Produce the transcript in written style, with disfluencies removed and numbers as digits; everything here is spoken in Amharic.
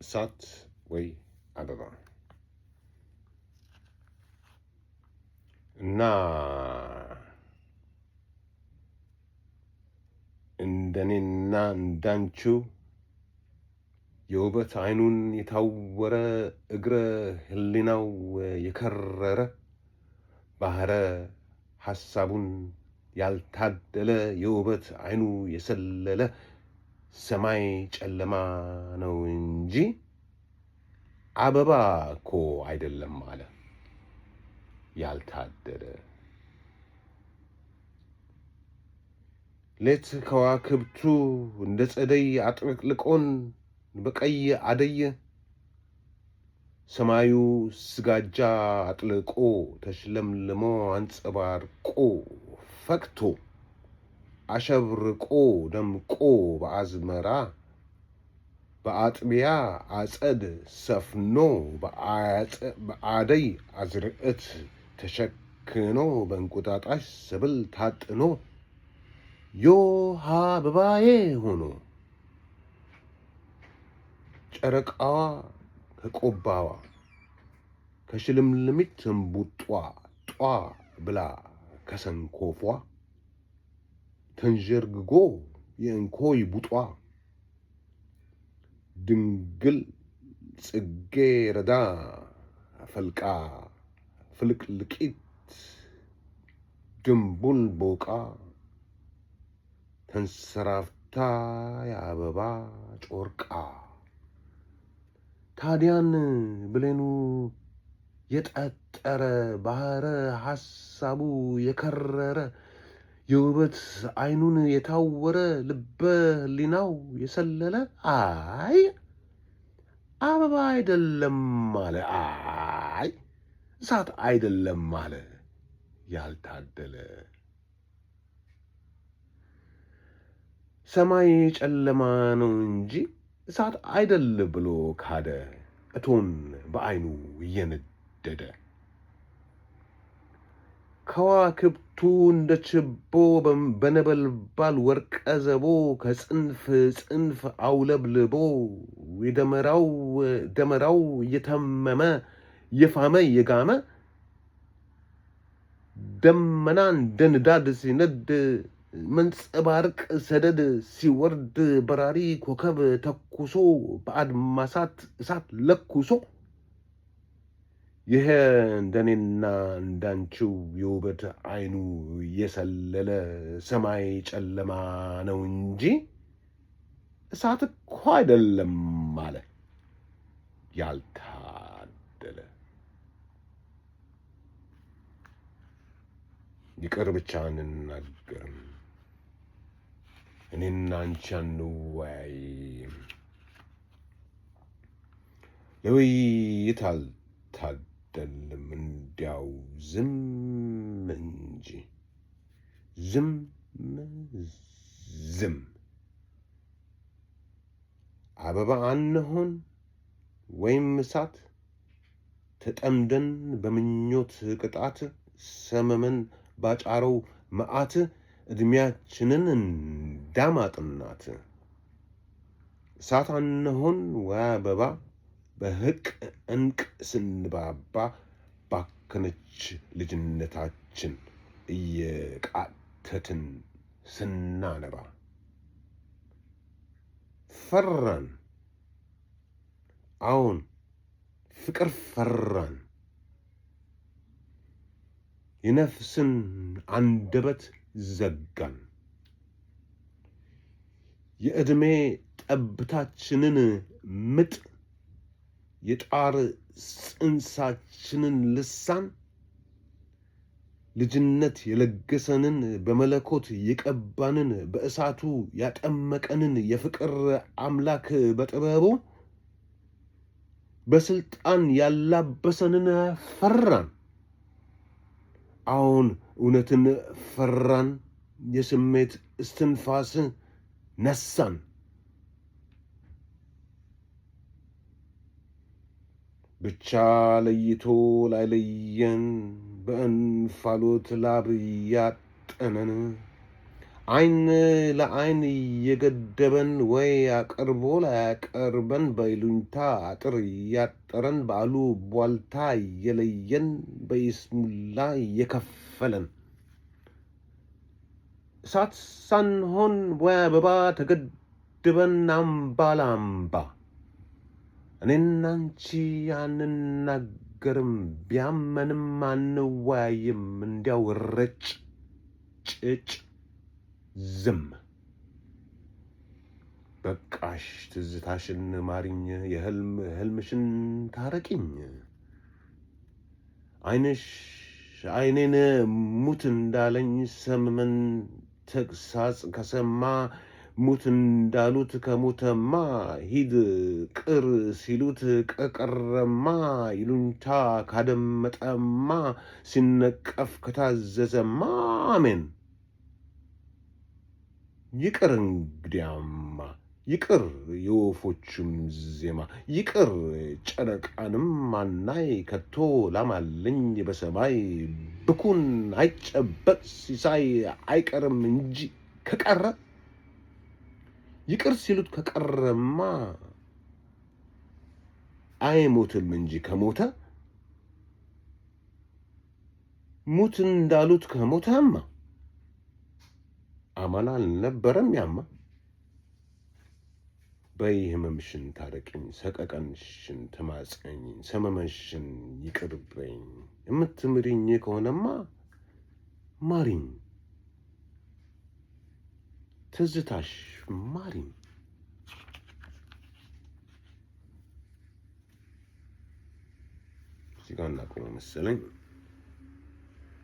እሳት ወይ አበባ እና እንደኔና እንዳንቺው የውበት አይኑን የታወረ እግረ ህሊናው የከረረ ባህረ ሐሳቡን ያልታደለ የውበት አይኑ የሰለለ ሰማይ ጨለማ ነው እንጂ አበባ እኮ አይደለም አለ ያልታደለ። ሌት ከዋክብቱ እንደ ጸደይ አጥልቅልቆን በቀይ አደየ ሰማዩ ስጋጃ አጥልቆ ተሽለምልሞ አንጸባርቆ ፈክቶ አሸብርቆ ደምቆ በአዝመራ በአጥቢያ አጸድ ሰፍኖ በአደይ አዝርዕት ተሸክኖ በእንቁጣጣሽ ሰብል ታጥኖ ዮሃ አበባዬ ሆኖ ጨረቃዋ ከቆባዋ ከሽልምልሚት እምቡጧ ጧ ብላ ከሰንኮፏ ተንዠርግጎ የእንኮይ ቡጧ ድንግል ጽጌ ረዳ ፈልቃ ፍልቅልቂት ድንቡል ቦቃ ተንሰራፍታ የአበባ ጮርቃ ታዲያን ብሌኑ የጠጠረ ባህረ ሐሳቡ የከረረ የውበት አይኑን የታወረ ልበ ህሊናው የሰለለ አይ አበባ አይደለም አለ። አይ እሳት አይደለም አለ ያልታደለ። ሰማይ ጨለማ ነው እንጂ እሳት አይደል ብሎ ካደ እቶን በአይኑ እየነደደ። ከዋክብቱ እንደ ችቦ በነበልባል ወርቀ ዘቦ ከጽንፍ ጽንፍ አውለብልቦ ደመራው እየተመመ እየፋመ እየጋመ ደመና እንደ ንዳድ ሲነድ መንጸባርቅ ሰደድ ሲወርድ በራሪ ኮከብ ተኩሶ በአድማሳት እሳት ለኩሶ ይሄ እንደኔና እንዳንቺው የውበት አይኑ የሰለለ ሰማይ ጨለማ ነው እንጂ እሳት እኮ አይደለም አለ ያልታደለ። ይቅር ብቻ እንናገርም እኔና አንቺ አንወያይም። ለውይይት አልታደልም እንዲያው ዝም እንጂ ዝም ዝም። አበባ አንሆን ወይም እሳት ተጠምደን በምኞት ቅጣት ሰመመን ባጫረው መዓት ዕድሜያችንን እንዳማጥናት። እሳት አንሆን ወይ አበባ በህቅ እንቅ ስንባባ ባከነች ልጅነታችን እየቃተትን ስናነባ ፈራን። አዎን ፍቅር ፈራን። የነፍስን አንደበት ዘጋን። የዕድሜ ጠብታችንን ምጥ የጣር ጽንሳችንን ልሳን ልጅነት የለገሰንን በመለኮት የቀባንን በእሳቱ ያጠመቀንን የፍቅር አምላክ በጥበቡ በስልጣን ያላበሰንን ፈራን። አዎን እውነትን ፈራን። የስሜት እስትንፋስ ነሳን። ብቻ ለይቶ ላይለየን በእንፋሎት ላብ ያጠነን ዓይን ለዓይን እየገደበን ወይ አቅርቦ ላያቀርበን በይሉኝታ አጥር እያጠረን በአሉባልታ እየለየን በይስሙላ እየከፈለን እሳት ሳንሆን ወይ አበባ ተገድበን አምባ ለአምባ እኔና አንቺ አንናገርም ቢያመንም አንወያይም እንዲያው ረጭ ጭጭ ዝም። በቃሽ ትዝታሽን ማሪኝ የህልም ህልምሽን ታረቂኝ ዓይንሽ ዓይኔን ሙት እንዳለኝ ሰምመን ተግሳጽ ከሰማ ሙት እንዳሉት ከሞተማ ሂድ ቅር ሲሉት ከቀረማ ይሉኝታ ካደመጠማ ሲነቀፍ ከታዘዘማ አሜን። ይቅር እንግዲያማ ይቅር የወፎቹም ዜማ ይቅር ጨረቃንም ማናይ ከቶ ላማለኝ በሰማይ ብኩን አይጨበጥ ሲሳይ አይቀርም እንጂ ከቀረ ይቅር ሲሉት ከቀረማ አይሞትም እንጂ ከሞተ ሙት እንዳሉት ከሞተማ አማን አልነበረም ያማ። በይ ህመምሽን ታረቂኝ ሰቀቀንሽን ተማጸኝ ሰመመንሽን ይቅርበኝ የምትምሪኝ ከሆነማ ማሪኝ ትዝታሽ ማሪኝ። እዚህ ጋር እናቆመ መሰለኝ።